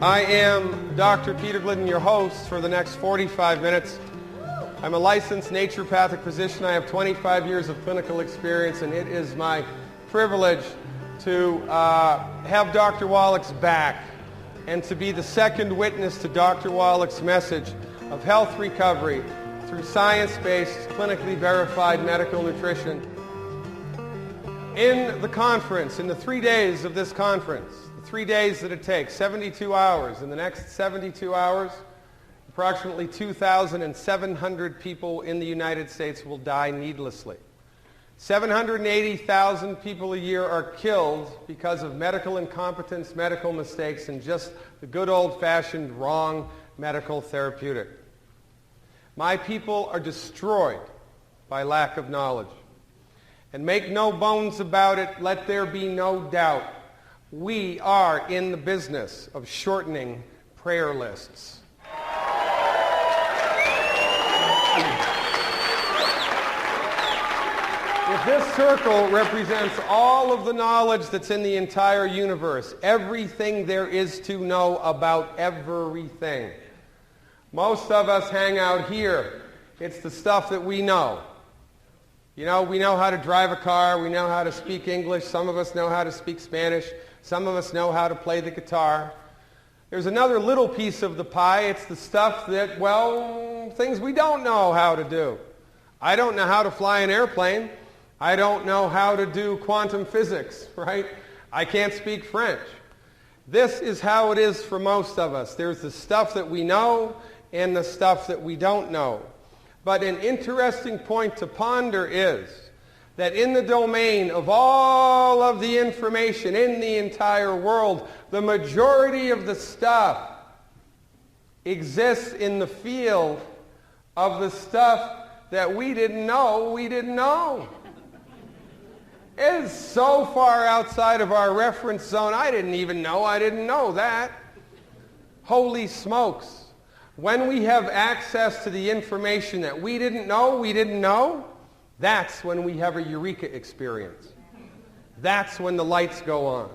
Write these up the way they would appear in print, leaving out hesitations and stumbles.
I am Dr. Peter Glidden, your host for the next 45 minutes. I'm a licensed naturopathic physician. I have 25 years of clinical experience, and it is my privilege to have Dr. Wallach's back and to be the second witness to Dr. Wallach's message of health recovery through science-based, clinically verified medical nutrition. In the conference, in the 3 days of this conference, the 3 days that it takes, 72 hours, in the next 72 hours, approximately 2,700 people in the United States will die needlessly. 780,000 people a year are killed because of medical incompetence, medical mistakes, and just the good old-fashioned wrong medical therapeutic. My people are destroyed by lack of knowledge. And make no bones about it, let there be no doubt, we are in the business of shortening prayer lists. If this circle represents all of the knowledge that's in the entire universe, everything there is to know about everything, most of us hang out here. It's the stuff that we know. You know, we know how to drive a car, we know how to speak English, some of us know how to speak Spanish, some of us know how to play the guitar. There's another little piece of the pie. It's the stuff that, well, things we don't know how to do. I don't know how to fly an airplane. I don't know how to do quantum physics, right? I can't speak French. This is how it is for most of us. There's the stuff that we know and the stuff that we don't know. But an interesting point to ponder is that in the domain of all of the information in the entire world, the majority of the stuff exists in the field of the stuff that we didn't know we didn't know. It is so far outside of our reference zone, I didn't know that. Holy smokes. When we have access to the information that we didn't know, that's when we have a eureka experience. That's when the lights go on.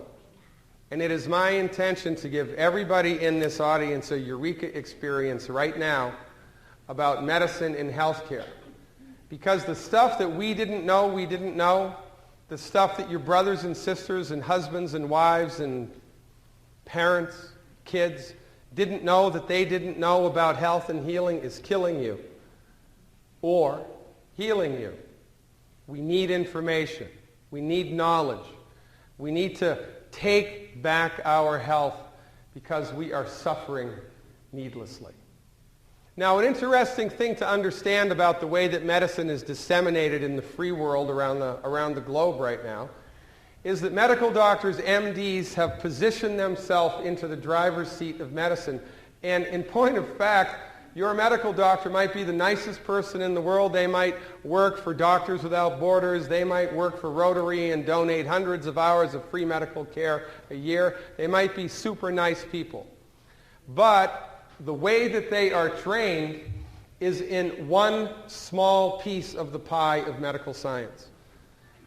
And it is my intention to give everybody in this audience a eureka experience right now about medicine and healthcare. Because the stuff that we didn't know, the stuff that your brothers and sisters and husbands and wives and parents, kids, didn't know that they didn't know about health and healing is killing you or healing you. We need information. We need knowledge. We need to take back our health because we are suffering needlessly. Now, an interesting thing to understand about the way that medicine is disseminated in the free world around the globe right now is that medical doctors, MDs, have positioned themselves into the driver's seat of medicine. And in point of fact, your medical doctor might be the nicest person in the world. They might work for Doctors Without Borders. They might work for Rotary and donate hundreds of hours of free medical care a year. They might be super nice people. But the way that they are trained is in one small piece of the pie of medical science.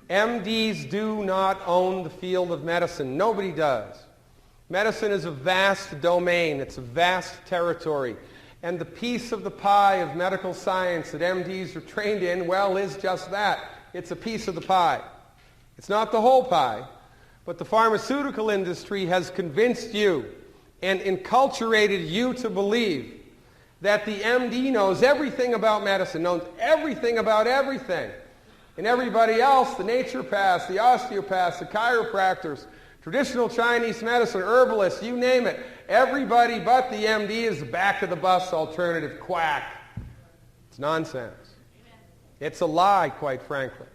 MDs do not own the field of medicine. Nobody does. Medicine is a vast domain. It's a vast territory. And the piece of the pie of medical science that MDs are trained in, well, is just that. It's a piece of the pie. It's not the whole pie. But the pharmaceutical industry has convinced you and enculturated you to believe that the MD knows everything about medicine, knows everything about everything. And everybody else, the naturopaths, the osteopaths, the chiropractors, traditional Chinese medicine, herbalists, you name it, everybody but the MD is the back-of-the-bus alternative quack. It's nonsense. It's a lie, quite frankly.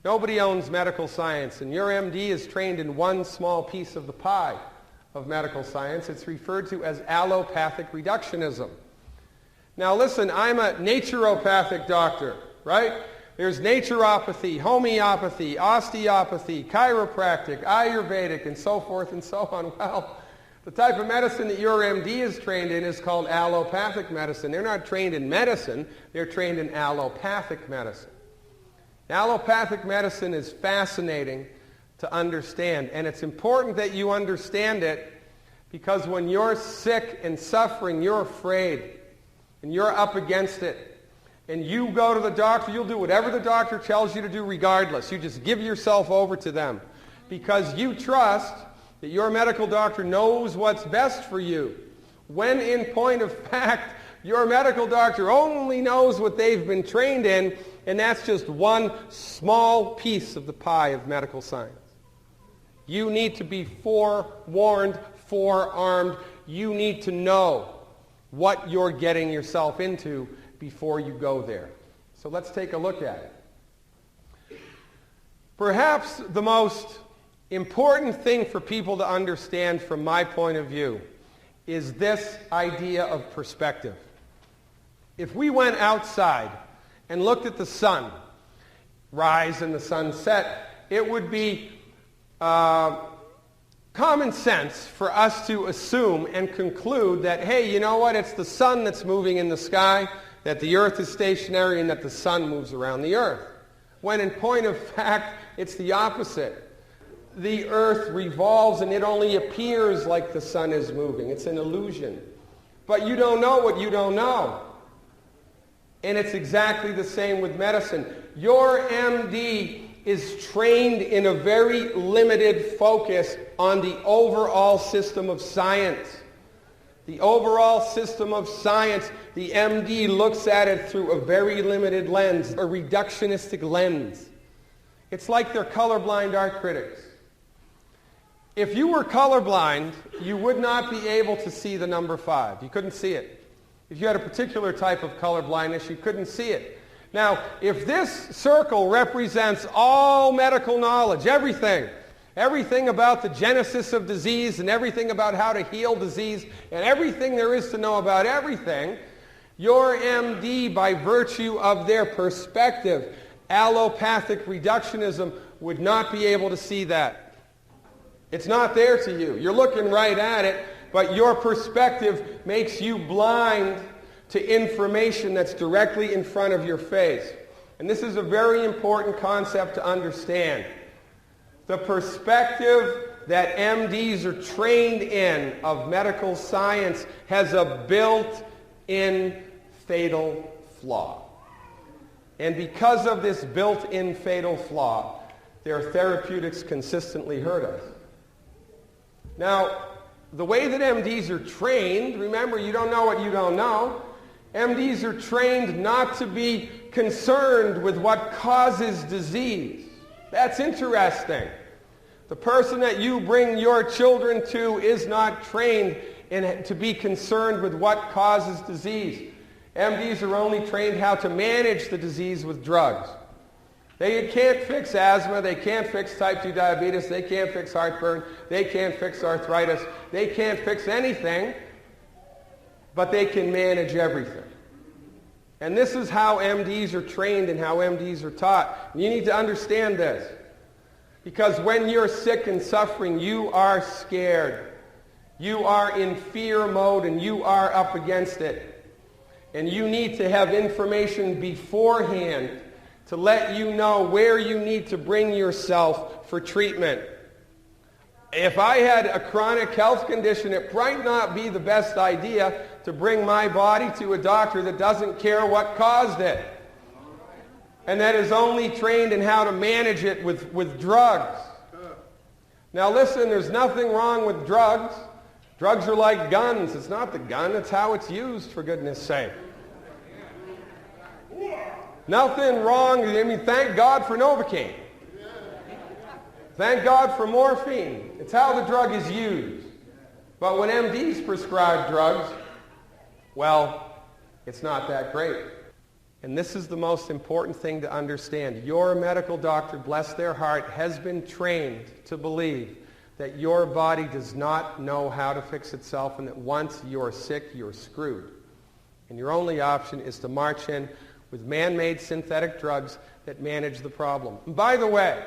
Nobody owns medical science, and your MD is trained in one small piece of the pie of medical science. It's referred to as allopathic reductionism. Now listen, I'm a naturopathic doctor, right? There's naturopathy, homeopathy, osteopathy, chiropractic, Ayurvedic, and so forth and so on. Well, the type of medicine that your MD is trained in is called allopathic medicine. They're not trained in medicine, they're trained in allopathic medicine. Allopathic medicine is fascinating to understand, and it's important that you understand it Because when you're sick and suffering, you're afraid. And you're up against it. And you go to the doctor, you'll do whatever the doctor tells you to do regardless. You just give yourself over to them. Because you trust that your medical doctor knows what's best for you. When in point of fact, your medical doctor only knows what they've been trained in, and that's just one small piece of the pie of medical science. You need to be forewarned, forearmed. You need to know what you're getting yourself into before you go there. So let's take a look at it. Perhaps the most important thing for people to understand from my point of view is this idea of perspective. If we went outside and looked at the sun rise and the sun set, it would be common sense for us to assume and conclude that, hey, you know what, it's the sun that's moving in the sky, that the earth is stationary, and that the sun moves around the earth. When in point of fact, it's the opposite. The earth revolves and it only appears like the sun is moving. It's an illusion. But you don't know what you don't know. And it's exactly the same with medicine. Your MD is trained in a very limited focus on the overall system of science. The overall system of science, the MD looks at it through a very limited lens, a reductionistic lens. It's like they're colorblind art critics. If you were colorblind, you would not be able to see the number 5. You couldn't see it. If you had a particular type of color blindness, you couldn't see it. Now, if this circle represents all medical knowledge, everything about the genesis of disease and everything about how to heal disease and everything there is to know about everything, your MD, by virtue of their perspective, allopathic reductionism, would not be able to see that. It's not there to you. You're looking right at it, but your perspective makes you blind to information that's directly in front of your face. And this is a very important concept to understand. The perspective that MDs are trained in of medical science has a built-in fatal flaw. And because of this built-in fatal flaw, their therapeutics consistently hurt us. Now, the way that MDs are trained, remember, you don't know what you don't know. MDs are trained not to be concerned with what causes disease. That's interesting. The person that you bring your children to is not trained to be concerned with what causes disease. MDs are only trained how to manage the disease with drugs. They can't fix asthma, they can't fix type 2 diabetes, they can't fix heartburn, they can't fix arthritis, they can't fix anything, but they can manage everything. And this is how MDs are trained and how MDs are taught. You need to understand this. Because when you're sick and suffering, you are scared. You are in fear mode and you are up against it. And you need to have information beforehand to let you know where you need to bring yourself for treatment. If I had a chronic health condition, it might not be the best idea to bring my body to a doctor that doesn't care what caused it and that is only trained in how to manage it with drugs. Now listen, there's nothing wrong with drugs. Drugs are like guns. It's not the gun, it's how it's used, for goodness sake. Nothing wrong. I mean, thank God for Novocaine. Thank God for morphine. It's how the drug is used. But when MDs prescribe drugs, well, it's not that great. And this is the most important thing to understand. Your medical doctor, bless their heart, has been trained to believe that your body does not know how to fix itself and that once you're sick, you're screwed. And your only option is to march in with man-made synthetic drugs that manage the problem. And by the way,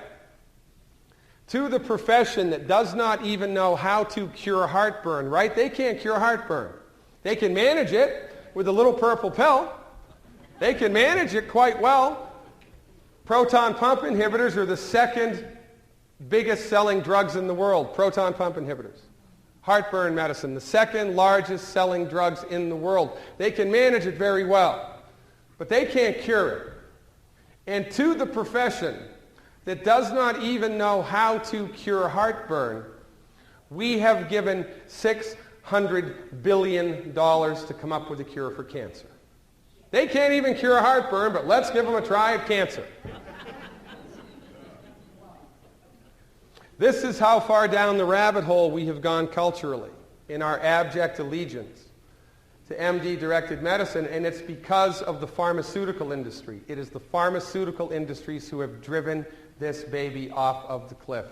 to the profession that does not even know how to cure heartburn, right? They can't cure heartburn. They can manage it with a little purple pill. They can manage it quite well. Proton pump inhibitors are the second biggest selling drugs in the world, proton pump inhibitors. Heartburn medicine, the second largest selling drugs in the world. They can manage it very well, but they can't cure it. And to the profession that does not even know how to cure heartburn, we have given $600 billion to come up with a cure for cancer. They can't even cure heartburn, but let's give them a try at cancer. This is how far down the rabbit hole we have gone culturally in our abject allegiance to MD-directed medicine, and it's because of the pharmaceutical industry. It is the pharmaceutical industries who have driven this baby off of the cliff.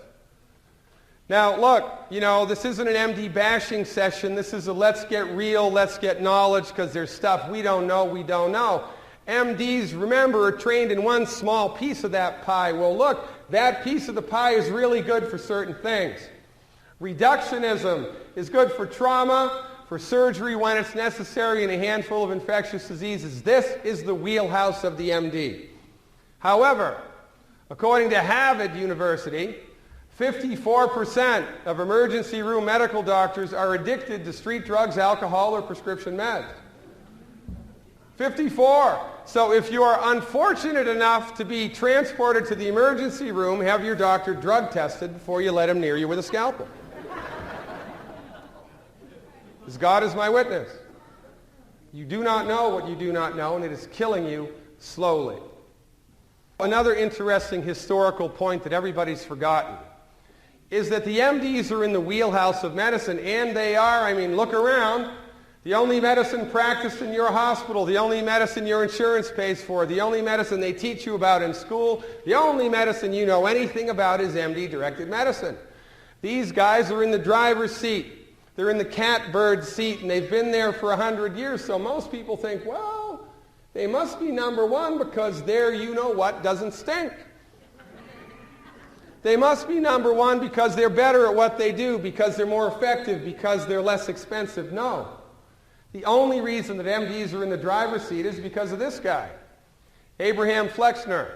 Now, look, this isn't an MD bashing session. This is a let's get real, let's get knowledge, because there's stuff we don't know, MDs, remember, are trained in one small piece of that pie. Well, look, that piece of the pie is really good for certain things. Reductionism is good for trauma, for surgery when it's necessary, and a handful of infectious diseases. This is the wheelhouse of the MD. However, according to Harvard University, 54% of emergency room medical doctors are addicted to street drugs, alcohol, or prescription meds. 54. So if you are unfortunate enough to be transported to the emergency room, have your doctor drug tested before you let him near you with a scalpel. Because God is my witness. You do not know what you do not know, and it is killing you slowly. Another interesting historical point that everybody's forgotten is that the MDs are in the wheelhouse of medicine, and they are. Look around. The only medicine practiced in your hospital, the only medicine your insurance pays for, the only medicine they teach you about in school, the only medicine you know anything about is MD-directed medicine. These guys are in the driver's seat. They're in the catbird seat, and they've been there for 100 years, so most people think, well, they must be number one because their you-know-what doesn't stink. They must be number one because they're better at what they do, because they're more effective, because they're less expensive. No. The only reason that MDs are in the driver's seat is because of this guy, Abraham Flexner.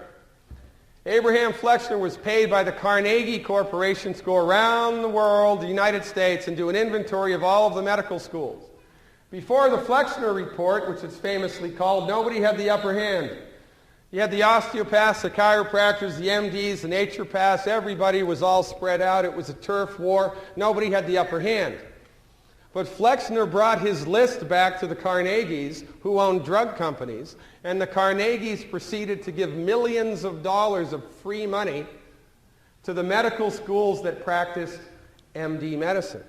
Abraham Flexner was paid by the Carnegie Corporation to go around the world, the United States, and do an inventory of all of the medical schools. Before the Flexner Report, which it's famously called, nobody had the upper hand. You had the osteopaths, the chiropractors, the MDs, the naturopaths. Everybody was all spread out. It was a turf war. Nobody had the upper hand. But Flexner brought his list back to the Carnegies, who owned drug companies, and the Carnegies proceeded to give millions of dollars of free money to the medical schools that practiced MD medicine.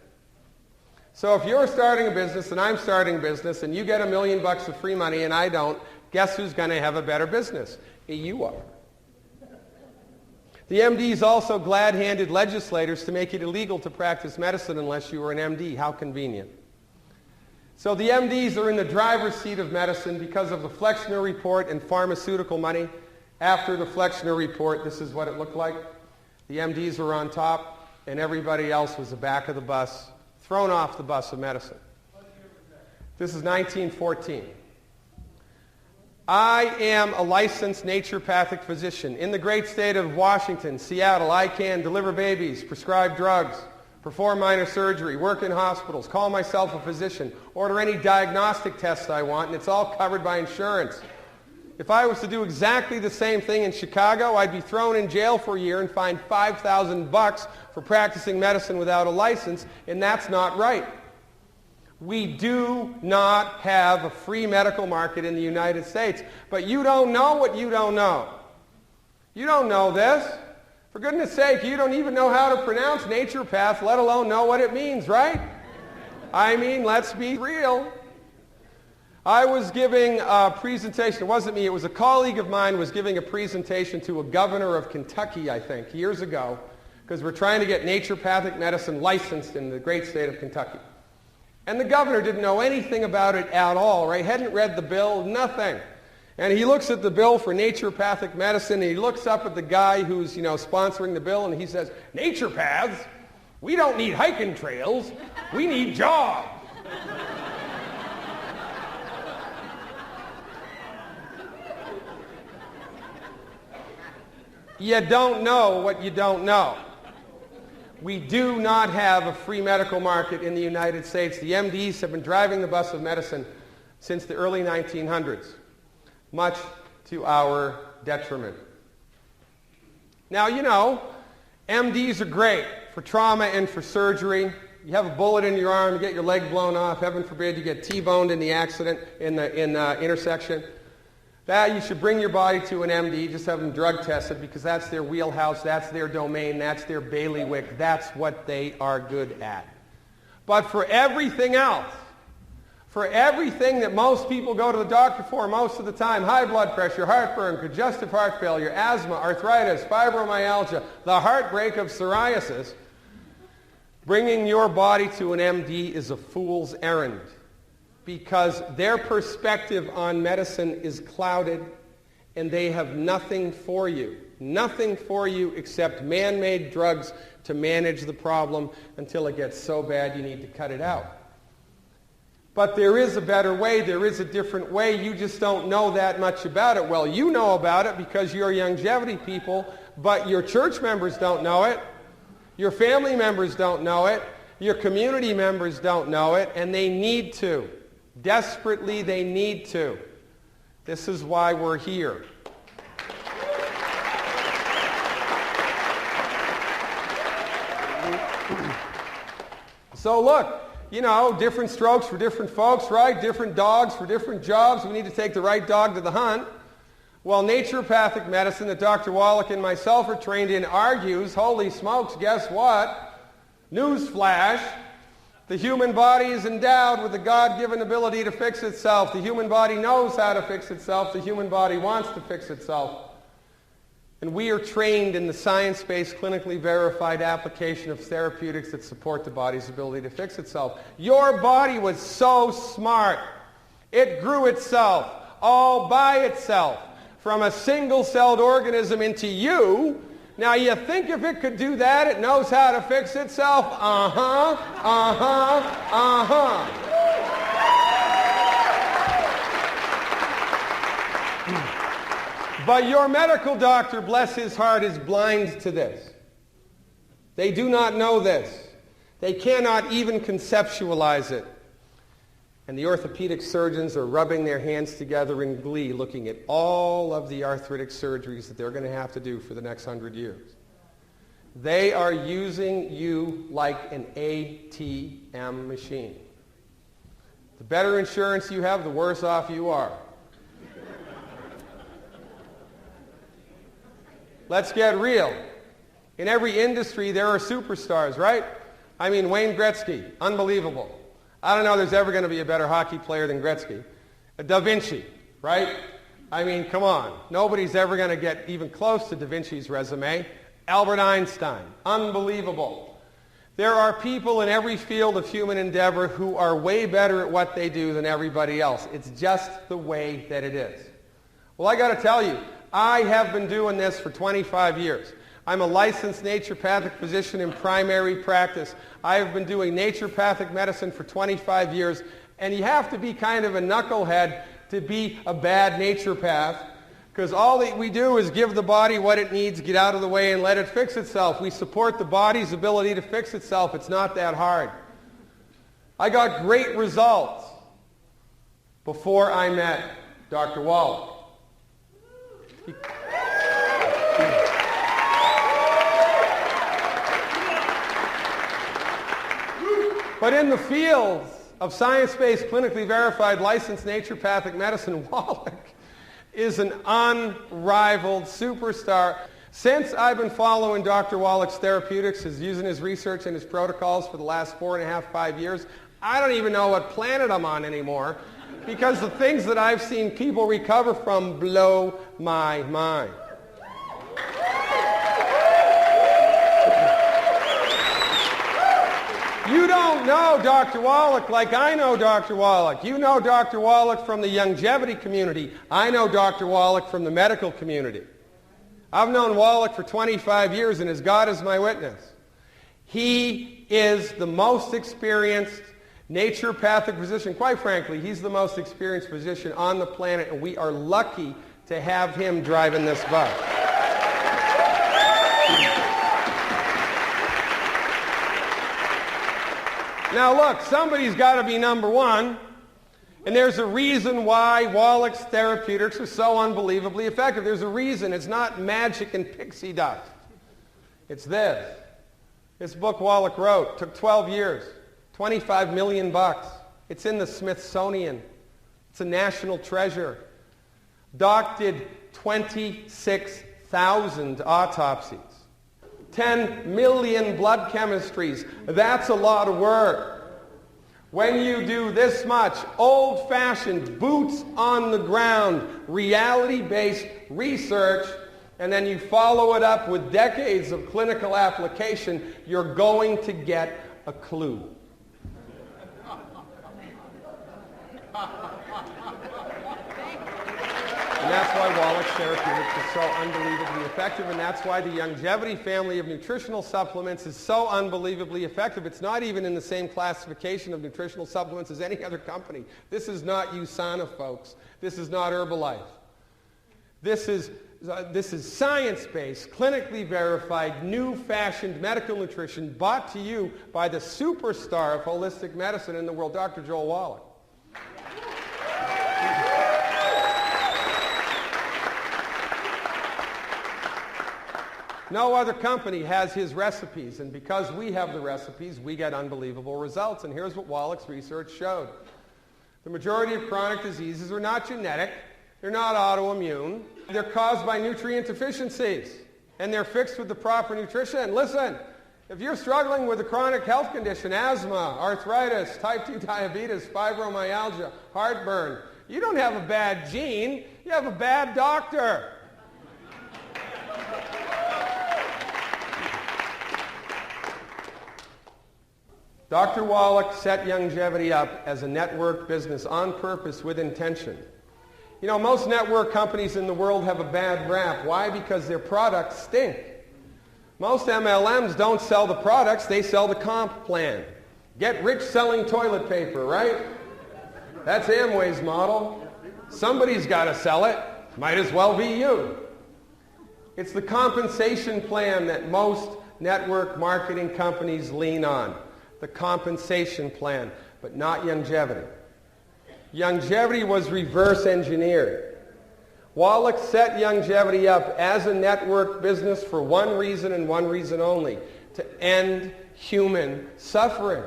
So if you're starting a business and I'm starting a business and you get $1 million of free money and I don't, guess who's going to have a better business? You are. The MDs also glad-handed legislators to make it illegal to practice medicine unless you were an MD. How convenient. So the MDs are in the driver's seat of medicine because of the Flexner Report and pharmaceutical money. After the Flexner Report, this is what it looked like. The MDs were on top, and everybody else was the back of the bus, thrown off the bus of medicine. This is 1914. I am a licensed naturopathic physician. In the great state of Washington, Seattle, I can deliver babies, prescribe drugs, perform minor surgery, work in hospitals, call myself a physician, order any diagnostic tests I want, and it's all covered by insurance. If I was to do exactly the same thing in Chicago, I'd be thrown in jail for a year and fined $5,000 for practicing medicine without a license, and that's not right. We do not have a free medical market in the United States. But you don't know what you don't know. You don't know this. For goodness sake, you don't even know how to pronounce naturopath, let alone know what it means, right? Let's be real. I was giving a presentation. It wasn't me. It was a colleague of mine was giving a presentation to a governor of Kentucky, I think, years ago, because we're trying to get naturopathic medicine licensed in the great state of Kentucky. And the governor didn't know anything about it at all, right? Hadn't read the bill, nothing. And he looks at the bill for naturopathic medicine, and he looks up at the guy who's, sponsoring the bill, and he says, "Naturopaths, we don't need hiking trails, we need jobs." You don't know what you don't know. We do not have a free medical market in the United States. The MDs have been driving the bus of medicine since the early 1900s, much to our detriment. Now, you know, MDs are great for trauma and for surgery. You have a bullet in your arm, you get your leg blown off, heaven forbid you get T-boned in the accident, in the intersection. That you should bring your body to an MD, just have them drug tested, because that's their wheelhouse, that's their domain, that's their bailiwick, that's what they are good at. But for everything else, for everything that most people go to the doctor for most of the time, high blood pressure, heartburn, congestive heart failure, asthma, arthritis, fibromyalgia, the heartbreak of psoriasis, bringing your body to an MD is a fool's errand, because their perspective on medicine is clouded and they have nothing for you. Nothing for you except man-made drugs to manage the problem until it gets so bad you need to cut it out. But there is a better way, there is a different way, you just don't know that much about it. Well, you know about it because you're Youngevity people, but your church members don't know it, your family members don't know it, your community members don't know it, and they need to. Desperately, they need to. This is why we're here. So look, you know, different strokes for different folks, right? Different dogs for different jobs. We need to take the right dog to the hunt. Well, naturopathic medicine that Dr. Wallach and myself are trained in argues, holy smokes, guess what? Newsflash. The human body is endowed with the God-given ability to fix itself. The human body knows how to fix itself. The human body wants to fix itself. And we are trained in the science-based, clinically verified application of therapeutics that support the body's ability to fix itself. Your body was so smart. It grew itself all by itself from a single-celled organism into you. Now, you think if it could do that, it knows how to fix itself? But your medical doctor, bless his heart, is blind to this. They do not know this. They cannot even conceptualize it. And the orthopedic surgeons are rubbing their hands together in glee, looking at all of the arthritic surgeries that they're going to have to do for the next 100 years. They are using you like an ATM machine. The better insurance you have, the worse off you are. Let's get real. In every industry, there are superstars, right? I mean, Wayne Gretzky, unbelievable. I don't know there's ever going to be a better hockey player than Gretzky. Da Vinci, right? I mean, come on. Nobody's ever going to get even close to Da Vinci's resume. Albert Einstein, unbelievable. There are people in every field of human endeavor who are way better at what they do than everybody else. It's just the way that it is. Well, I got to tell you, I have been doing this for 25 years. I'm a licensed naturopathic physician in primary practice. I have been doing naturopathic medicine for 25 years, and you have to be kind of a knucklehead to be a bad naturopath, because all that we do is give the body what it needs, get out of the way, and let it fix itself. We support the body's ability to fix itself. It's not that hard. I got great results before I met Dr. Wallach. But in the fields of science-based, clinically verified, licensed naturopathic medicine, Wallach is an unrivaled superstar. Since I've been following Dr. Wallach's therapeutics, using his research and his protocols for the last 4.5, 5 years, I don't even know what planet I'm on anymore, because the things that I've seen people recover from blow my mind. You don't know Dr. Wallach like I know Dr. Wallach. You know Dr. Wallach from the Youngevity community. I know Dr. Wallach from the medical community. I've known Wallach for 25 years, and as God is my witness, he is the most experienced naturopathic physician. Quite frankly, he's the most experienced physician on the planet, and we are lucky to have him driving this bus. Now look, somebody's got to be number one. And there's a reason why Wallach's therapeutics are so unbelievably effective. There's a reason. It's not magic and pixie dust. It's this. This book Wallach wrote took 12 years, $25 million. It's in the Smithsonian. It's a national treasure. Doc did 26,000 autopsies, 10 million blood chemistries. That's a lot of work. When you do this much old-fashioned, boots on the ground, reality-based research, and then you follow it up with decades of clinical application, you're going to get a clue. And that's why Wallach's therapeutics is so unbelievably effective, and that's why the Youngevity family of nutritional supplements is so unbelievably effective. It's not even in the same classification of nutritional supplements as any other company. This is not USANA, folks. This is not Herbalife. This is science-based, clinically verified, new-fashioned medical nutrition brought to you by the superstar of holistic medicine in the world, Dr. Joel Wallach. No other company has his recipes, and because we have the recipes, we get unbelievable results. And here's what Wallach's research showed. The majority of chronic diseases are not genetic, they're not autoimmune, they're caused by nutrient deficiencies, and they're fixed with the proper nutrition. Listen, if you're struggling with a chronic health condition, asthma, arthritis, type 2 diabetes, fibromyalgia, heartburn, you don't have a bad gene, you have a bad doctor. Dr. Wallach set Youngevity up as a network business on purpose with intention. You know, most network companies in the world have a bad rap. Why? Because their products stink. Most MLMs don't sell the products, they sell the comp plan. Get rich selling toilet paper, right? That's Amway's model. Somebody's got to sell it. Might as well be you. It's the compensation plan that most network marketing companies lean on. The compensation plan, but not Youngevity. Youngevity was reverse engineered. Wallach set Youngevity up as a network business for one reason and one reason only, to end human suffering.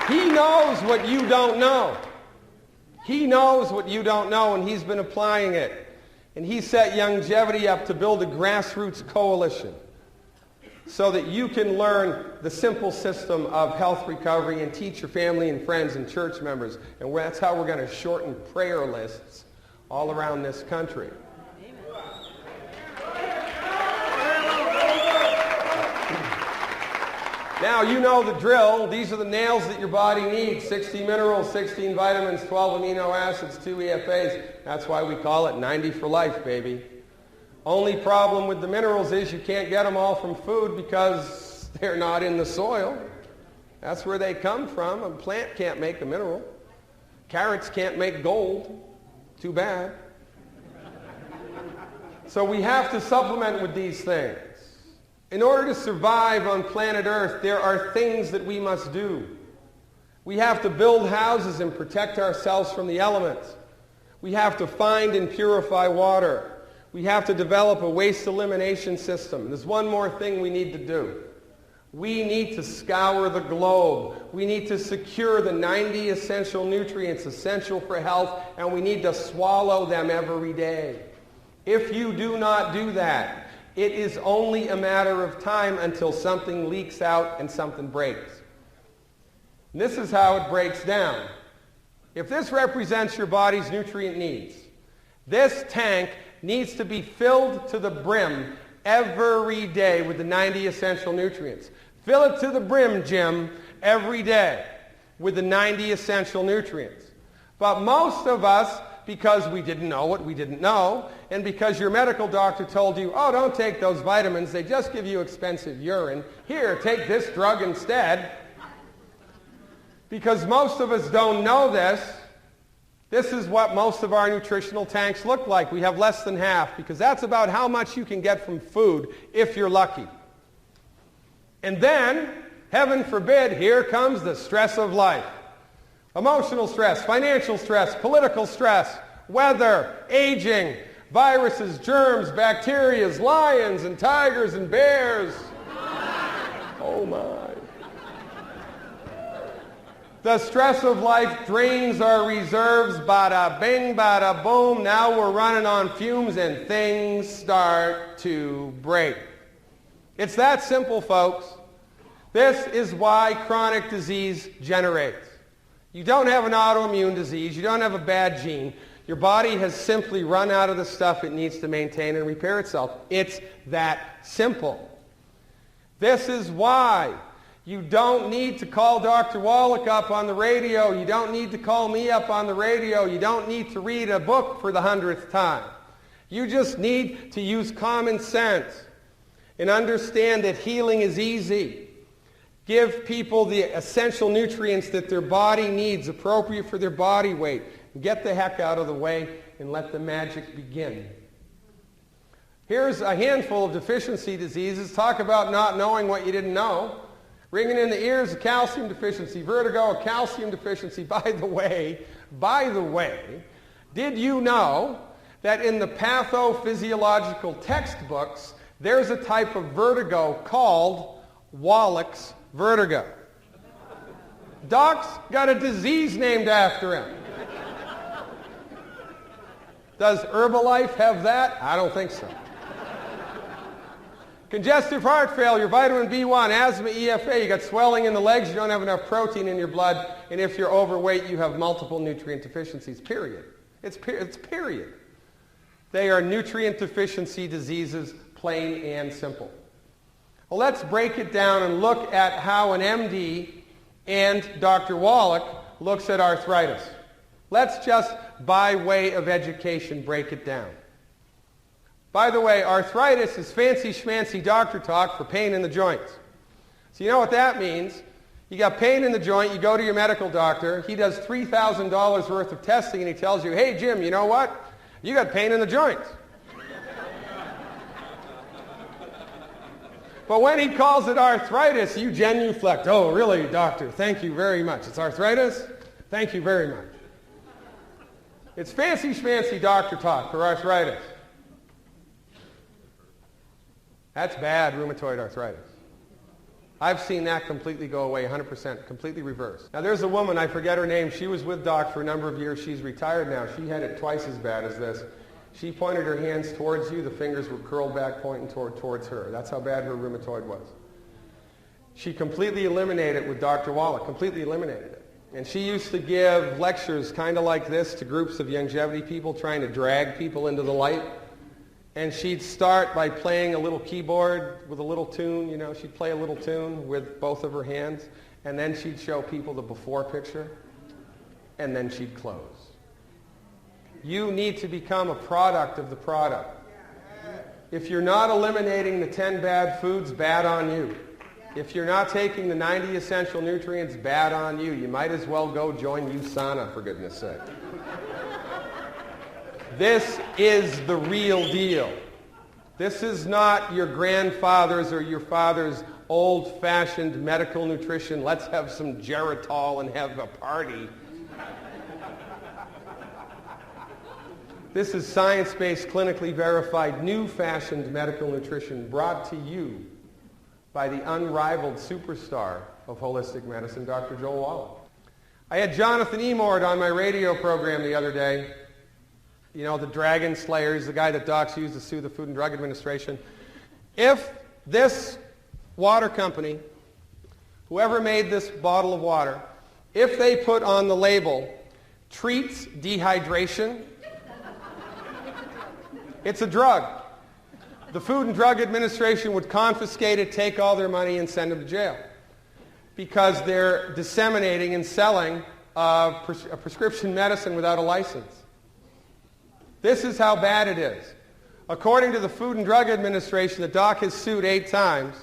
He knows what you don't know. He knows what you don't know, and he's been applying it. And he set Youngevity up to build a grassroots coalition so that you can learn the simple system of health recovery and teach your family and friends and church members. And that's how we're going to shorten prayer lists all around this country. Now, you know the drill. These are the nails that your body needs. 60 minerals, 16 vitamins, 12 amino acids, 2 EFAs. That's why we call it 90 for life, baby. Only problem with the minerals is you can't get them all from food because they're not in the soil. That's where they come from. A plant can't make a mineral. Carrots can't make gold. Too bad. So we have to supplement with these things. In order to survive on planet Earth, there are things that we must do. We have to build houses and protect ourselves from the elements. We have to find and purify water. We have to develop a waste elimination system. There's one more thing we need to do. We need to scour the globe. We need to secure the 90 essential nutrients essential for health, and we need to swallow them every day. If you do not do that, it is only a matter of time until something leaks out and something breaks. And this is how it breaks down. If this represents your body's nutrient needs, this tank needs to be filled to the brim every day with the 90 essential nutrients. Fill it to the brim, Jim, every day with the 90 essential nutrients. But most of us, because we didn't know what we didn't know, and because your medical doctor told you, oh, don't take those vitamins, they just give you expensive urine. Here, take this drug instead. Because most of us don't know this, This is what most of our nutritional tanks look like. We have less than half because that's about how much you can get from food if you're lucky. And then, heaven forbid, here comes the stress of life. Emotional stress, financial stress, political stress, weather, aging, viruses, germs, bacteria, lions and tigers and bears. Oh my. The stress of life drains our reserves, bada bing, bada boom. Now we're running on fumes and things start to break. It's that simple, folks. This is why chronic disease generates. You don't have an autoimmune disease. You don't have a bad gene. Your body has simply run out of the stuff it needs to maintain and repair itself. It's that simple. This is why you don't need to call Dr. Wallach up on the radio. You don't need to call me up on the radio. You don't need to read a book for the 100th time. You just need to use common sense and understand that healing is easy. Give people the essential nutrients that their body needs, appropriate for their body weight. Get the heck out of the way and let the magic begin. Here's a handful of deficiency diseases. Talk about not knowing what you didn't know. Ringing in the ears, a calcium deficiency. Vertigo, a calcium deficiency. By the way, did you know that in the pathophysiological textbooks, there's a type of vertigo called Wallach's vertigo? Doc's got a disease named after him. Does Herbalife have that? I don't think so. Congestive heart failure, vitamin B1, asthma, EFA, you got swelling in the legs, you don't have enough protein in your blood, and if you're overweight, you have multiple nutrient deficiencies, period. It's period. They are nutrient deficiency diseases, plain and simple. Well, let's break it down and look at how an MD and Dr. Wallach looks at arthritis. Let's just, by way of education, break it down. By the way, arthritis is fancy schmancy doctor talk for pain in the joints. So you know what that means? You got pain in the joint, you go to your medical doctor, he does $3,000 worth of testing and he tells you, hey Jim, you know what? You got pain in the joints. But when he calls it arthritis, you genuflect. Oh, really, doctor? Thank you very much. It's arthritis? Thank you very much. It's fancy schmancy doctor talk for arthritis. That's bad rheumatoid arthritis. I've seen that completely go away, 100%, completely reversed. Now there's a woman, I forget her name, she was with Doc for a number of years, she's retired now, she had it twice as bad as this. She pointed her hands towards you, the fingers were curled back pointing towards her. That's how bad her rheumatoid was. She completely eliminated it with Dr. Wallach, completely eliminated it. And she used to give lectures kind of like this to groups of Youngevity people trying to drag people into the light. And she'd start by playing a little keyboard with a little tune, you know, she'd play a little tune with both of her hands, and then she'd show people the before picture, and then she'd close. You need to become a product of the product. If you're not eliminating the 10 bad foods, bad on you. If you're not taking the 90 essential nutrients, bad on you. You might as well go join USANA, for goodness sake. This is the real deal. This is not your grandfather's or your father's old-fashioned medical nutrition. Let's have some Geritol and have a party. This is science-based, clinically verified, new-fashioned medical nutrition brought to you by the unrivaled superstar of holistic medicine, Dr. Joel Wallach. I had Jonathan Emord on my radio program the other day. You know, the Dragon Slayer, he's the guy that docs used to sue the Food and Drug Administration. If this water company, whoever made this bottle of water, if they put on the label, treats dehydration, it's a drug. The Food and Drug Administration would confiscate it, take all their money, and send them to jail because they're disseminating and selling a prescription medicine without a license. This is how bad it is. According to the Food and Drug Administration, the doc has sued 8 times.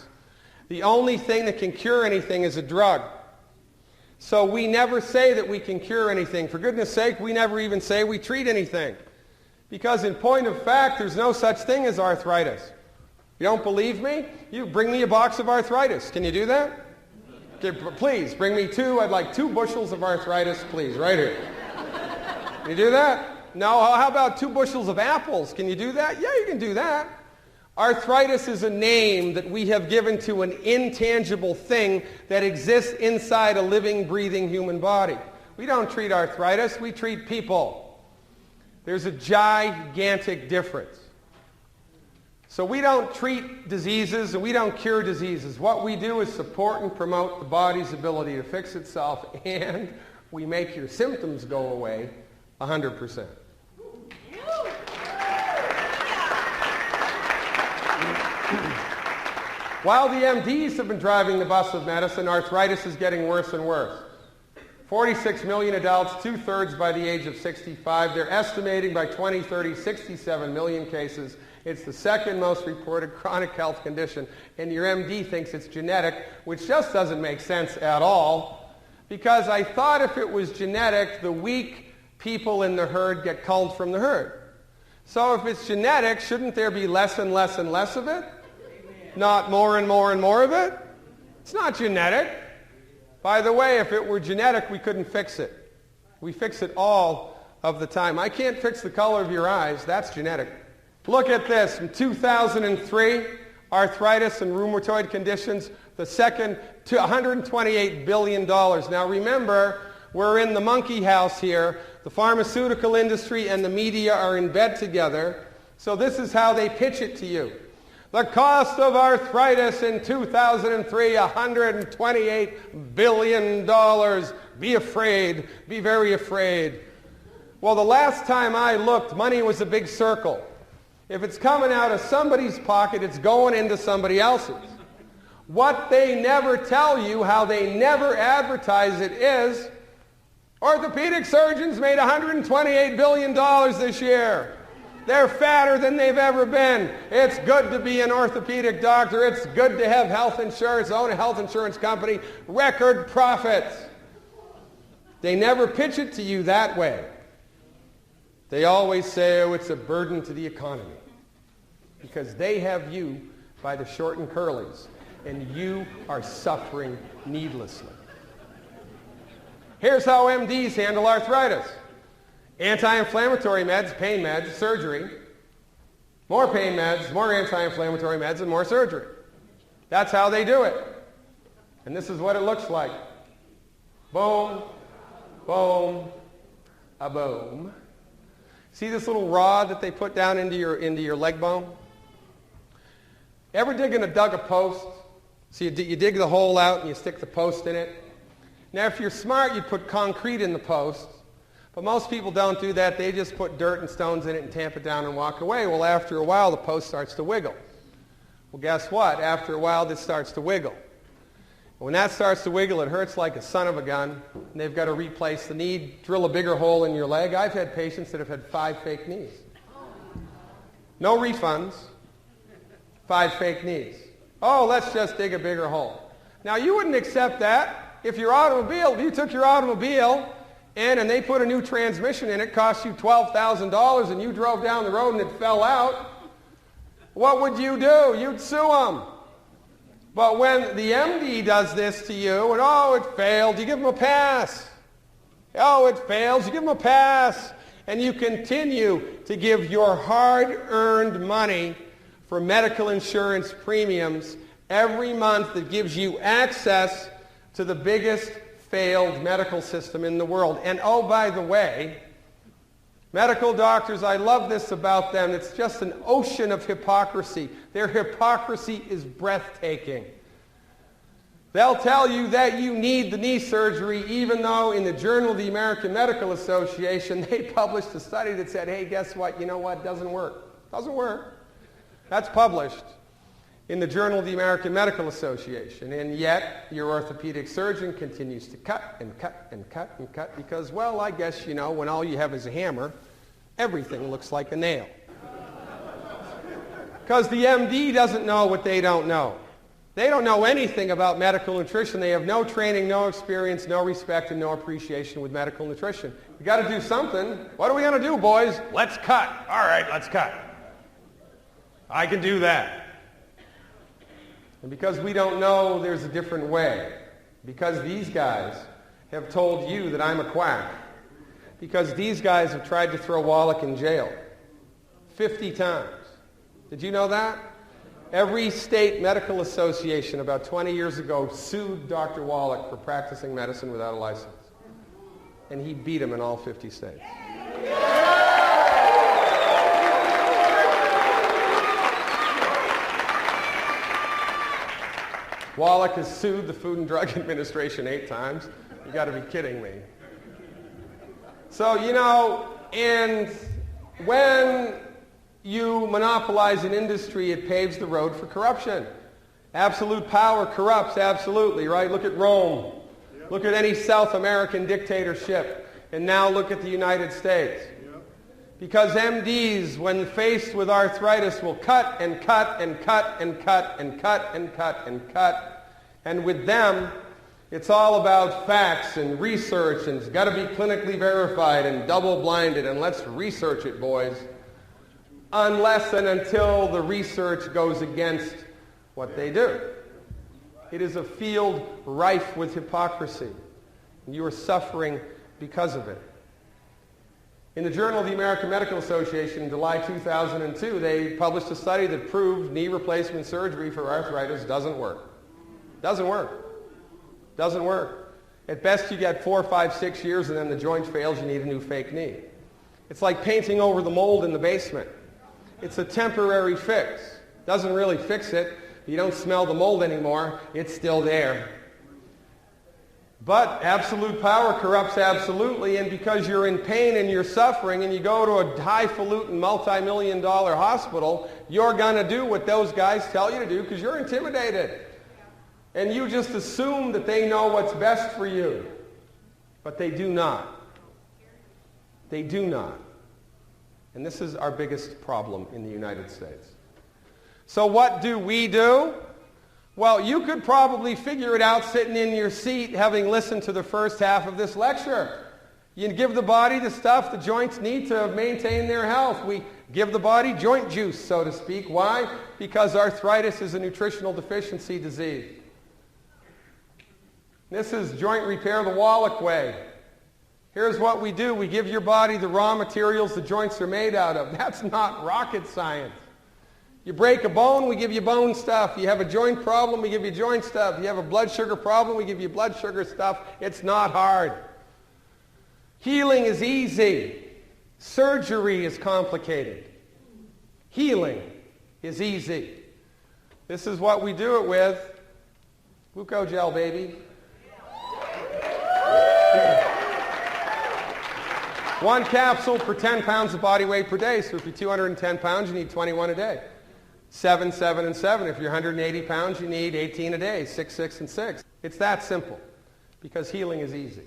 The only thing that can cure anything is a drug. So we never say that we can cure anything. For goodness sake, we never even say we treat anything. Because in point of fact, there's no such thing as arthritis. You don't believe me? You bring me a box of arthritis. Can you do that? Okay, please, bring me 2. I'd like 2 bushels of arthritis, please, right here. Can you do that? No, how about 2 bushels of apples? Can you do that? Yeah, you can do that. Arthritis is a name that we have given to an intangible thing that exists inside a living, breathing human body. We don't treat arthritis, we treat people. There's a gigantic difference. So we don't treat diseases and we don't cure diseases. What we do is support and promote the body's ability to fix itself, and we make your symptoms go away 100%. While the MDs have been driving the bus of medicine, arthritis is getting worse and worse. 46 million adults, 2/3 by the age of 65. They're estimating by 2030, 67 million cases. It's the second most reported chronic health condition, and your MD thinks it's genetic, which just doesn't make sense at all, because I thought if it was genetic, the weak people in the herd get culled from the herd. So if it's genetic, shouldn't there be less and less and less of it? Not more and more and more of it? It's not genetic. By the way, if it were genetic, we couldn't fix it. We fix it all of the time. I can't fix the color of your eyes. That's genetic. Look at this. In 2003, arthritis and rheumatoid conditions, the second to $128 billion. Now remember, we're in the monkey house here. The pharmaceutical industry and the media are in bed together. So this is how they pitch it to you. The cost of arthritis in 2003, $128 billion. Be afraid. Be very afraid. Well, the last time I looked, money was a big circle. If it's coming out of somebody's pocket, it's going into somebody else's. What they never tell you, how they never advertise it, is orthopedic surgeons made $128 billion this year. They're fatter than they've ever been. It's good to be an orthopedic doctor. It's good to have health insurance, own a health insurance company, record profits. They never pitch it to you that way. They always say, oh, it's a burden to the economy, because they have you by the short and curlies, and you are suffering needlessly. Here's how MDs handle arthritis. Anti-inflammatory meds, pain meds, surgery. More pain meds, more anti-inflammatory meds, and more surgery. That's how they do it. And this is what it looks like. Boom, boom, a boom. See this little rod that they put down into your leg bone? Ever dug a post? So you dig the hole out and you stick the post in it. Now if you're smart, you'd put concrete in the post. But most people don't do that. They just put dirt and stones in it and tamp it down and walk away. Well, after a while, the post starts to wiggle. Well, guess what? After a while, this starts to wiggle. When that starts to wiggle, it hurts like a son of a gun, and they've got to replace the knee, drill a bigger hole in your leg. I've had patients that have had 5 fake knees. No refunds. 5 fake knees. Oh, let's just dig a bigger hole. Now, you wouldn't accept that if you took your automobile and they put a new transmission in it, cost you $12,000, and you drove down the road and it fell out. What would you do? You'd sue them. But when the MD does this to you, and oh, it failed, you give them a pass. Oh, it fails, you give them a pass. And you continue to give your hard-earned money for medical insurance premiums every month that gives you access to the biggest failed medical system in the world. And oh, by the way, medical doctors, I love this about them. It's just an ocean of hypocrisy. Their hypocrisy is breathtaking. They'll tell you that you need the knee surgery, even though in the Journal of the American Medical Association, they published a study that said, hey, guess what? You know what? Doesn't work. Doesn't work. That's published in the Journal of the American Medical Association. And yet, your orthopedic surgeon continues to cut and cut and cut and cut because, well, I guess, when all you have is a hammer, everything looks like a nail. Because the MD doesn't know what they don't know. They don't know anything about medical nutrition. They have no training, no experience, no respect, and no appreciation with medical nutrition. We got to do something. What are we going to do, boys? Let's cut. All right, let's cut. I can do that. And because we don't know there's a different way, because these guys have told you that I'm a quack, because these guys have tried to throw Wallach in jail 50 times. Did you know that? Every state medical association about 20 years ago sued Dr. Wallach for practicing medicine without a license. And he beat them in all 50 states. Wallach has sued the Food and Drug Administration 8 times. You got to be kidding me. So, you know, and when you monopolize an industry, it paves the road for corruption. Absolute power corrupts, absolutely, right? Look at Rome. Look at any South American dictatorship. And now look at the United States. Because MDs, when faced with arthritis, will cut and cut and cut and cut and cut and cut and cut. And with them, it's all about facts and research, and it's got to be clinically verified and double-blinded, and let's research it, boys. Unless and until the research goes against what they do. It is a field rife with hypocrisy, and you are suffering because of it. In the Journal of the American Medical Association in July 2002, they published a study that proved knee replacement surgery for arthritis doesn't work. Doesn't work. Doesn't work. At best you get 4, 5, 6 years and then the joint fails, you need a new fake knee. It's like painting over the mold in the basement. It's a temporary fix. Doesn't really fix it. You don't smell the mold anymore. It's still there. But absolute power corrupts absolutely, and because you're in pain and you're suffering and you go to a highfalutin multi-million-dollar hospital, you're going to do what those guys tell you to do because you're intimidated. And you just assume that they know what's best for you. But they do not. They do not. And this is our biggest problem in the United States. So what do we do? Well, you could probably figure it out sitting in your seat having listened to the first half of this lecture. You give the body the stuff the joints need to maintain their health. We give the body joint juice, so to speak. Why? Because arthritis is a nutritional deficiency disease. This is joint repair the Wallach way. Here's what we do. We give your body the raw materials the joints are made out of. That's not rocket science. You break a bone, we give you bone stuff. You have a joint problem, we give you joint stuff. You have a blood sugar problem, we give you blood sugar stuff. It's not hard. Healing is easy. Surgery is complicated. Healing is easy. This is what we do it with. Glucogel, baby. One capsule per 10 pounds of body weight per day. So if you're 210 pounds, you need 21 a day. 7, 7, and 7. If you're 180 pounds, you need 18 a day. 6, 6, and 6. It's that simple because healing is easy.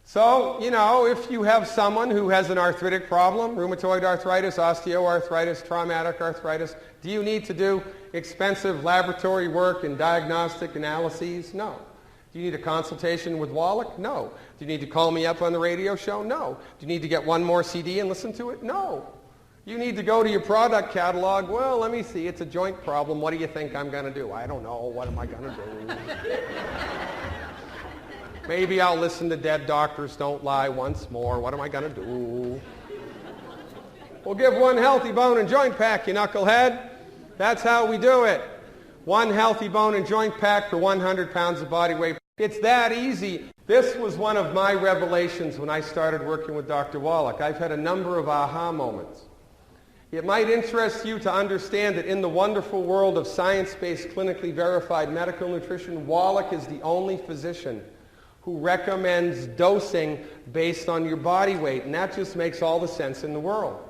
So, you know, if you have someone who has an arthritic problem, rheumatoid arthritis, osteoarthritis, traumatic arthritis, do you need to do expensive laboratory work and diagnostic analyses? No. Do you need a consultation with Wallach? No. Do you need to call me up on the radio show? No. Do you need to get one more CD and listen to it? No. You need to go to your product catalog. Well, let me see. It's a joint problem. What do you think I'm going to do? I don't know. What am I going to do? Maybe I'll listen to Dead Doctors Don't Lie once more. What am I going to do? We'll give one healthy bone and joint pack, you knucklehead. That's how we do it. One healthy bone and joint pack for 100 pounds of body weight. It's that easy. This was one of my revelations when I started working with Dr. Wallach. I've had a number of aha moments. It might interest you to understand that in the wonderful world of science-based, clinically verified medical nutrition, Wallach is the only physician who recommends dosing based on your body weight, and that just makes all the sense in the world.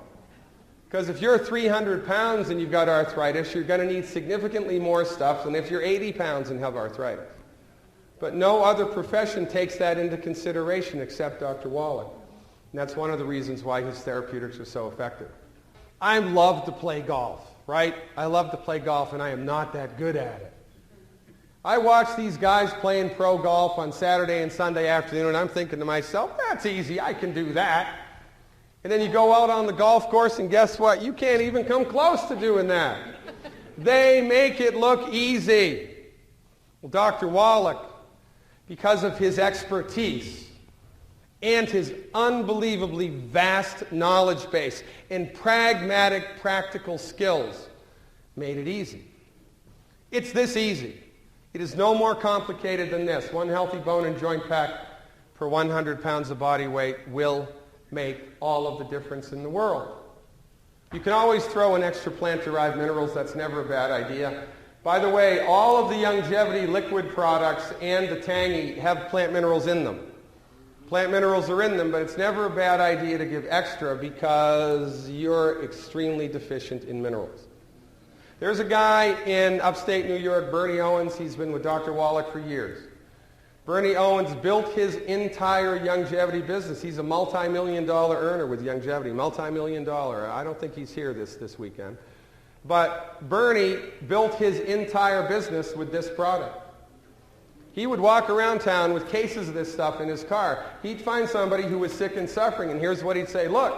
Because if you're 300 pounds and you've got arthritis, you're going to need significantly more stuff than if you're 80 pounds and have arthritis. But no other profession takes that into consideration except Dr. Wallach. And that's one of the reasons why his therapeutics are so effective. I love to play golf, right? I love to play golf, and I am not that good at it. I watch these guys playing pro golf on Saturday and Sunday afternoon, and I'm thinking to myself, that's easy, I can do that. And then you go out on the golf course, and guess what? You can't even come close to doing that. They make it look easy. Well, Dr. Wallach, because of his expertise and his unbelievably vast knowledge base and pragmatic, practical skills, made it easy. It's this easy. It is no more complicated than this. One healthy bone and joint pack per 100 pounds of body weight will make all of the difference in the world. You can always throw in extra plant-derived minerals. That's never a bad idea. By the way, all of the Youngevity liquid products and the Tangy have plant minerals in them. Plant minerals are in them, but it's never a bad idea to give extra because you're extremely deficient in minerals. There's a guy in upstate New York, Bernie Owens. He's been with Dr. Wallach for years. Bernie Owens built his entire Youngevity business. He's a multi-million-dollar earner with Youngevity, multi-million-dollar. I don't think he's here this weekend. But Bernie built his entire business with this product. He would walk around town with cases of this stuff in his car. He'd find somebody who was sick and suffering, and here's what he'd say, look,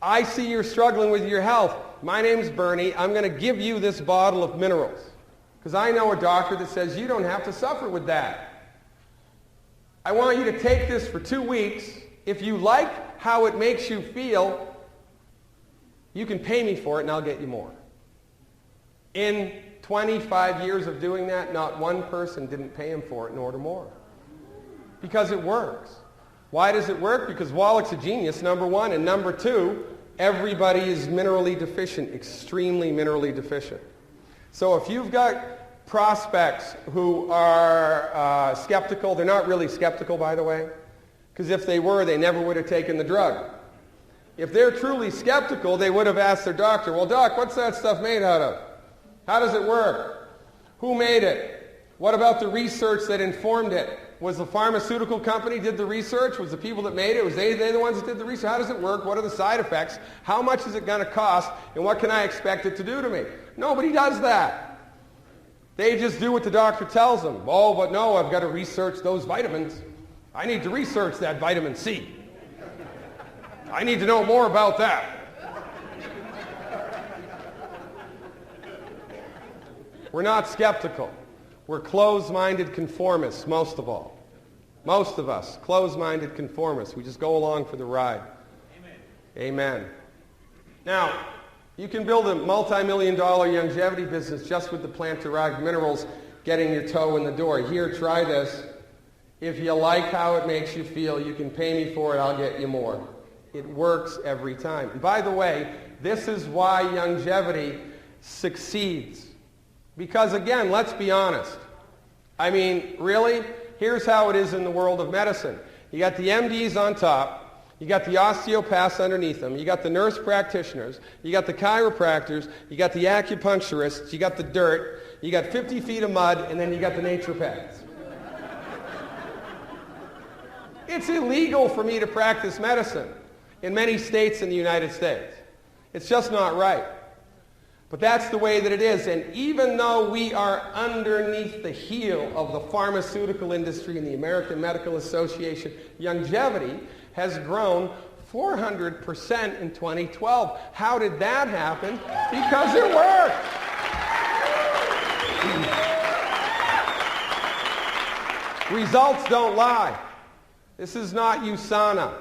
I see you're struggling with your health. My name's Bernie. I'm going to give you this bottle of minerals because I know a doctor that says you don't have to suffer with that. I want you to take this for 2 weeks. If you like how it makes you feel, you can pay me for it and I'll get you more. In 25 years of doing that, not one person didn't pay him for it and order more. Because it works. Why does it work? Because Wallach's a genius, number one. And number two, everybody is minerally deficient, extremely minerally deficient. So if you've got prospects who are skeptical, they're not really skeptical, by the way, because if they were, they never would have taken the drug. If they're truly skeptical, they would have asked their doctor, well, doc, what's that stuff made out of? How does it work? Who made it? What about the research that informed it? Was the pharmaceutical company did the research? Was the people that made it? Was they the ones that did the research? How does it work? What are the side effects? How much is it going to cost? And what can I expect it to do to me? Nobody does that. They just do what the doctor tells them. Oh, but no, I've got to research those vitamins. I need to research that vitamin C. I need to know more about that. We're not skeptical. We're closed-minded conformists, most of all. Most of us, closed-minded conformists. We just go along for the ride. Amen. Amen. Now, you can build a multi-million-dollar Youngevity business just with the plant-derived minerals getting your toe in the door. Here, try this. If you like how it makes you feel, you can pay me for it, I'll get you more. It works every time. And by the way, this is why Youngevity succeeds. Because again, let's be honest. I mean, really, here's how it is in the world of medicine. You got the MDs on top, you got the osteopaths underneath them, you got the nurse practitioners, you got the chiropractors, you got the acupuncturists, you got the dirt, you got 50 feet of mud, and then you got the naturopaths. It's illegal for me to practice medicine in many states in the United States. It's just not right. But that's the way that it is. And even though we are underneath the heel of the pharmaceutical industry and the American Medical Association, Youngevity has grown 400% in 2012. How did that happen? Because it worked. Results don't lie. This is not USANA.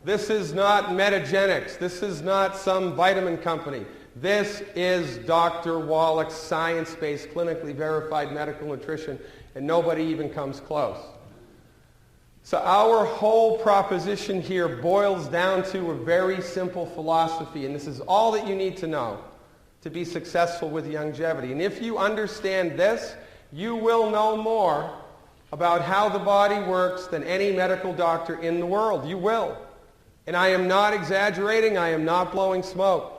This is not Metagenics. This is not some vitamin company. This is Dr. Wallach's science-based, clinically verified medical nutrition, and nobody even comes close. So our whole proposition here boils down to a very simple philosophy, and this is all that you need to know to be successful with Youngevity. And if you understand this, you will know more about how the body works than any medical doctor in the world. You will. And I am not exaggerating. I am not blowing smoke.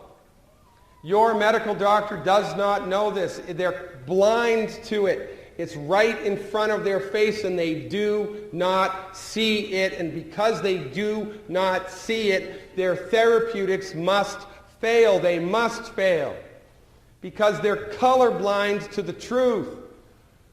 Your medical doctor does not know this. They're blind to it. It's right in front of their face and they do not see it. And because they do not see it, their therapeutics must fail. They must fail because they're colorblind to the truth.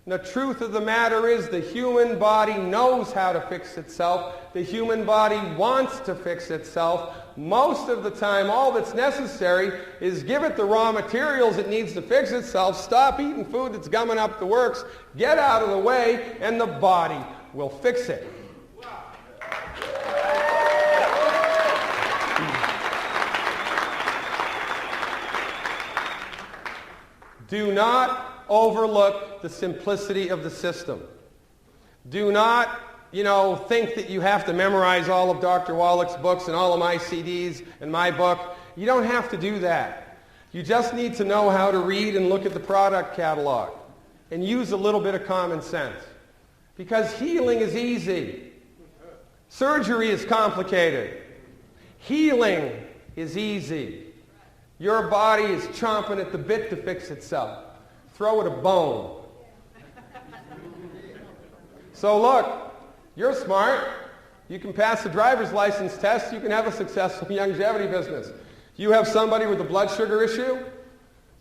And the truth of the matter is the human body knows how to fix itself. The human body wants to fix itself. Most of the time, all that's necessary is give it the raw materials it needs to fix itself, stop eating food that's gumming up the works, get out of the way, and the body will fix it. Do not overlook the simplicity of the system. Do not, think that you have to memorize all of Dr. Wallach's books and all of my CDs and my book. You don't have to do that. You just need to know how to read and look at the product catalog and use a little bit of common sense. Because healing is easy. Surgery is complicated. Healing is easy. Your body is chomping at the bit to fix itself. Throw it a bone. So look, you're smart. You can pass the driver's license test. You can have a successful Youngevity business. You have somebody with a blood sugar issue,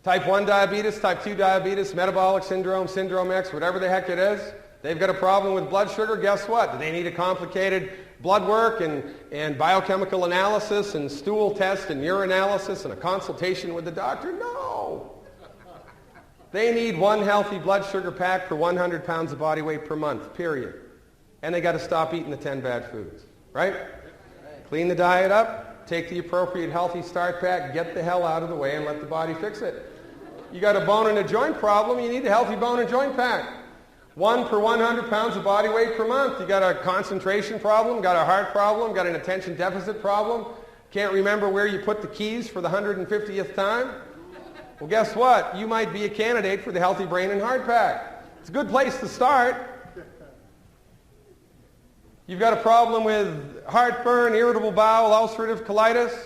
type 1 diabetes, type 2 diabetes, metabolic syndrome, syndrome X, whatever the heck it is. They've got a problem with blood sugar. Guess what? Do they need a complicated blood work and biochemical analysis and stool test and urinalysis and a consultation with the doctor? No. They need one healthy blood sugar pack per 100 pounds of body weight per month, period. And they got to stop eating the 10 bad foods, right? Clean the diet up, take the appropriate healthy start pack, get the hell out of the way and let the body fix it. You got a bone and a joint problem, you need a healthy bone and joint pack. One per 100 pounds of body weight per month. You got a concentration problem, got a heart problem, got an attention deficit problem, can't remember where you put the keys for the 150th time. Well, guess what? You might be a candidate for the Healthy Brain and Heart Pack. It's a good place to start. You've got a problem with heartburn, irritable bowel, ulcerative colitis,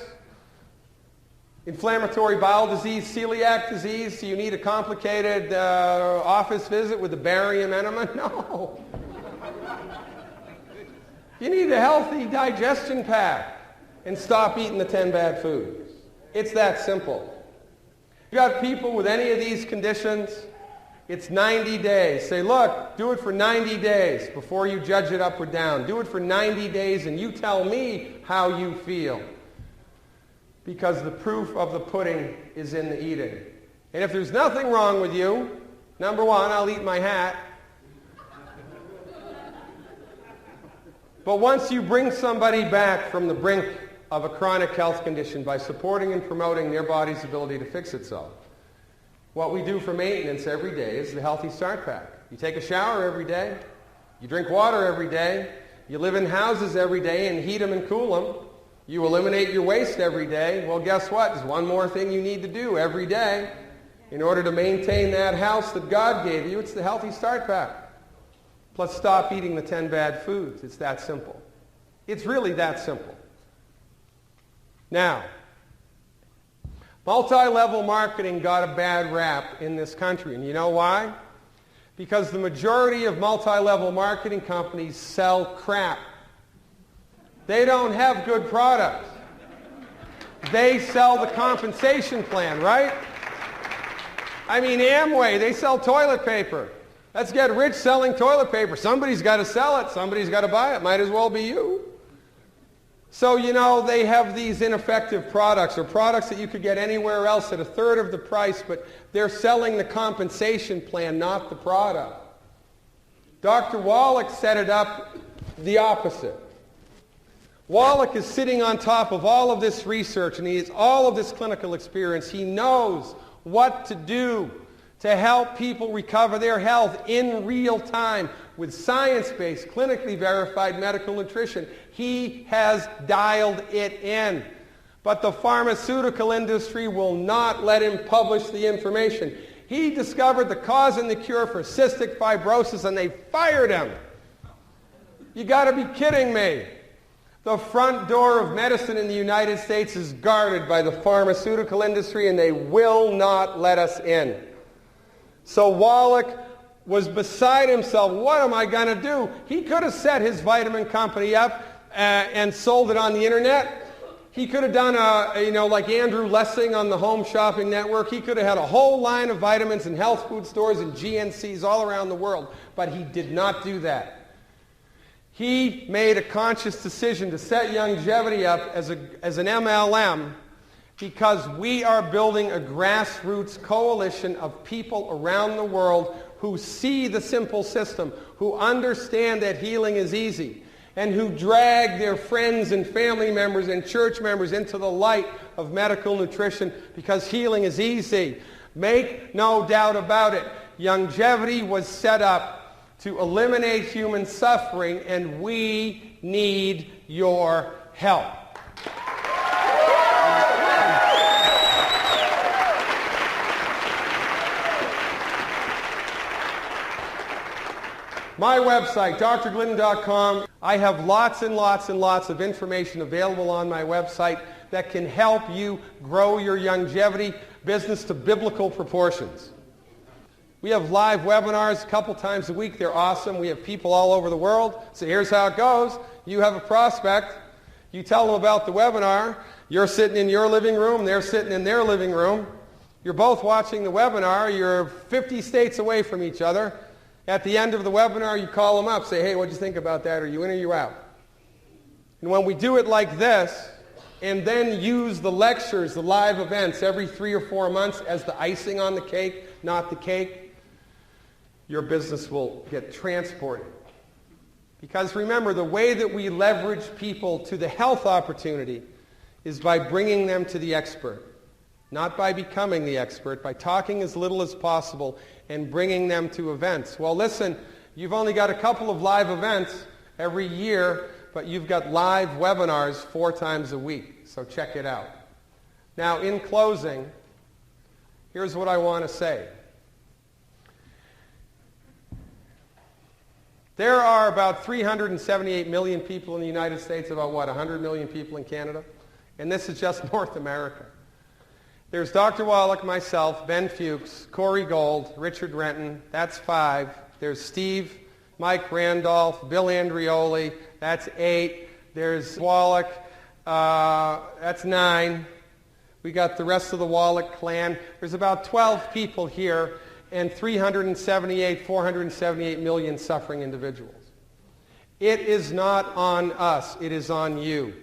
inflammatory bowel disease, celiac disease, so you need a complicated office visit with a barium enema? No. You need a healthy digestion pack and stop eating the 10 bad foods. It's that simple. You've got people with any of these conditions, it's 90 days. Say, look, do it for 90 days before you judge it up or down. Do it for 90 days and you tell me how you feel. Because the proof of the pudding is in the eating. And if there's nothing wrong with you, number one, I'll eat my hat. But once you bring somebody back from the brink of a chronic health condition by supporting and promoting their body's ability to fix itself, what we do for maintenance every day is the Healthy Start Pack. You take a shower every day. You drink water every day. You live in houses every day and heat them and cool them. You eliminate your waste every day. Well, guess what? There's one more thing you need to do every day in order to maintain that house that God gave you. It's the Healthy Start Pack. Plus stop eating the 10 bad foods. It's that simple. It's really that simple. Now, multi-level marketing got a bad rap in this country. And you know why? Because the majority of multi-level marketing companies sell crap. They don't have good products. They sell the compensation plan, right? I mean, Amway, they sell toilet paper. Let's get rich selling toilet paper. Somebody's got to sell it. Somebody's got to buy it. Might as well be you. So, they have these ineffective products or products that you could get anywhere else at a third of the price, but they're selling the compensation plan, not the product. Dr. Wallach set it up the opposite. Wallach is sitting on top of all of this research and he has all of this clinical experience. He knows what to do to help people recover their health in real time with science-based, clinically verified medical nutrition. He has dialed it in. But the pharmaceutical industry will not let him publish the information. He discovered the cause and the cure for cystic fibrosis and they fired him. You got to be kidding me. The front door of medicine in the United States is guarded by the pharmaceutical industry and they will not let us in. So Wallach was beside himself. What am I going to do? He could have set his vitamin company up and sold it on the internet. He could have done like Andrew Lessing on the Home Shopping Network. He could have had a whole line of vitamins in health food stores and GNCs all around the world, but he did not do that. He made a conscious decision to set Youngevity up as an MLM because we are building a grassroots coalition of people around the world who see the simple system, who understand that healing is easy, and who drag their friends and family members and church members into the light of medical nutrition because healing is easy. Make no doubt about it. Youngevity was set up to eliminate human suffering, and we need your help. My website, drglidden.com. I have lots and lots and lots of information available on my website that can help you grow your Youngevity business to biblical proportions. We have live webinars a couple times a week. They're awesome. We have people all over the world. So here's how it goes. You have a prospect. You tell them about the webinar. You're sitting in your living room. They're sitting in their living room. You're both watching the webinar. You're 50 states away from each other. At the end of the webinar, you call them up, say, hey, what'd you think about that? Are you in or you out? And when we do it like this, and then use the lectures, the live events, every 3 or 4 months as the icing on the cake, not the cake, your business will get transported. Because remember, the way that we leverage people to the health opportunity is by bringing them to the expert. Not by becoming the expert, by talking as little as possible and bringing them to events. Well, listen, you've only got a couple of live events every year, but you've got live webinars 4 times a week, so check it out. Now, in closing, here's what I want to say. There are about 378 million people in the United States, about 100 million people in Canada? And this is just North America. There's Dr. Wallach, myself, Ben Fuchs, Corey Gold, Richard Renton, that's 5. There's Steve, Mike Randolph, Bill Andreoli, that's 8. There's Wallach, that's 9. We got the rest of the Wallach clan. There's about 12 people here and 478 million suffering individuals. It is not on us, it is on you.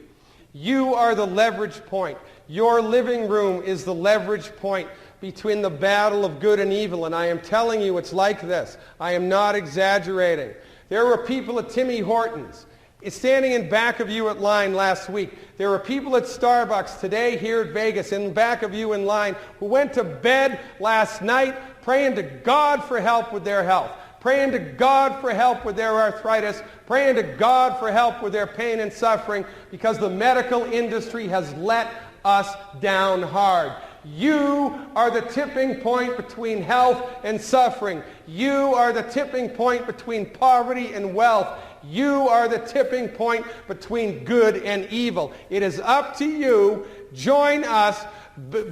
You are the leverage point. Your living room is the leverage point between the battle of good and evil, and I am telling you it's like this. I am not exaggerating. There were people at Timmy Hortons standing in back of you at line last week. There were people at Starbucks today here at Vegas in back of you in line who went to bed last night praying to God for help with their health, praying to God for help with their arthritis, praying to God for help with their pain and suffering because the medical industry has let us down hard. You are the tipping point between health and suffering. You are the tipping point between poverty and wealth. You are the tipping point between good and evil. It is up to you. Join us.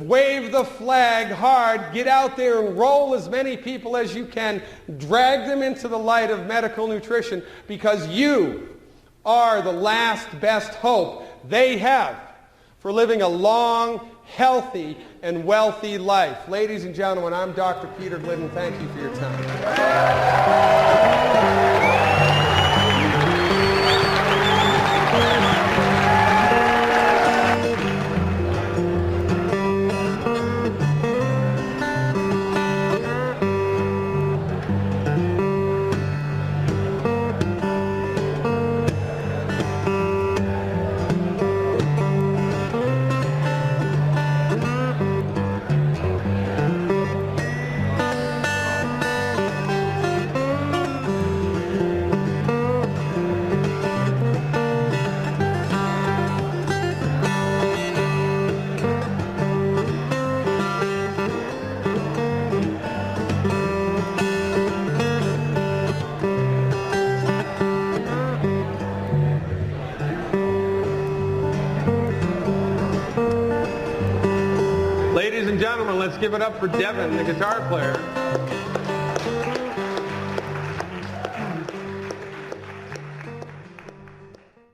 Wave the flag hard. Get out there and roll as many people as you can. Drag them into the light of medical nutrition because you are the last best hope they have for living a long, healthy, and wealthy life. Ladies and gentlemen, I'm Dr. Peter Glidden. Thank you for your time. Ladies and gentlemen, let's give it up for Devin, the guitar player.